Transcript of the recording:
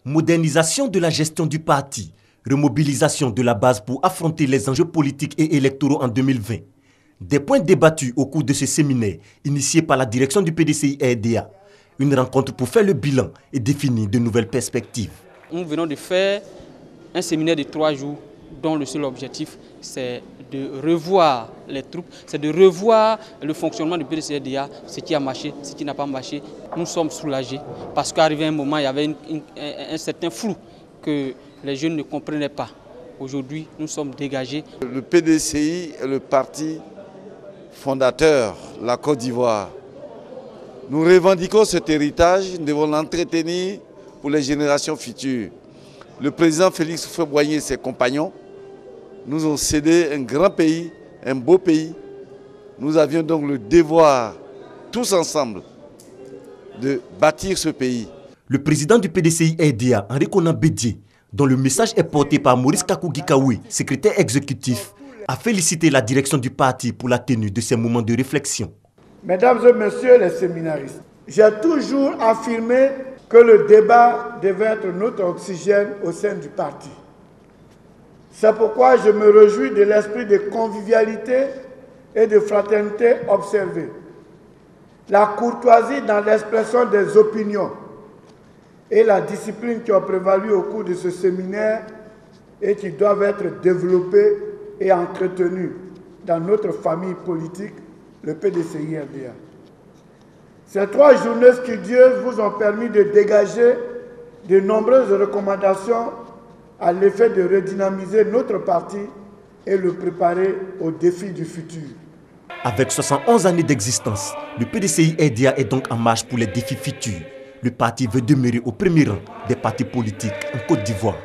Modernisation de la gestion du parti, remobilisation de la base pour affronter les enjeux politiques et électoraux en 2020. Des points débattus au cours de ce séminaire initié par la direction du PDCI-RDA. Une rencontre pour faire le bilan et définir de nouvelles perspectives. Nous venons de faire un séminaire de 3 jours dont le seul objectif c'est de revoir les troupes, c'est de revoir le fonctionnement du PDCI-RDA, ce qui a marché, ce qui n'a pas marché. Nous sommes soulagés parce qu'arrivé un moment, il y avait un certain flou que les jeunes ne comprenaient pas. Aujourd'hui, nous sommes dégagés. Le PDCI est le parti fondateur de la Côte d'Ivoire. Nous revendiquons cet héritage, nous devons l'entretenir pour les générations futures. Le président Félix Houphouët-Boigny et ses compagnons nous ont cédé un grand pays, un beau pays. Nous avions donc le devoir, tous ensemble, de bâtir ce pays. Le président du PDCI-RDA, Henri Konan Bédié, dont le message est porté par Maurice Kakou-Gikaoué, secrétaire exécutif, a félicité la direction du parti pour la tenue de ces moments de réflexion. Mesdames et messieurs les séminaristes, j'ai toujours affirmé que le débat devait être notre oxygène au sein du parti. C'est pourquoi je me réjouis de l'esprit de convivialité et de fraternité observé. La courtoisie dans l'expression des opinions et la discipline qui ont prévalu au cours de ce séminaire et qui doivent être développées et entretenues dans notre famille politique, le PDCI-RDA. Ces 3 journées studieuses vous ont permis de dégager de nombreuses recommandations à l'effet de redynamiser notre parti et le préparer aux défis du futur. Avec 71 années d'existence, le PDCI-RDA est donc en marche pour les défis futurs. Le parti veut demeurer au premier rang des partis politiques en Côte d'Ivoire.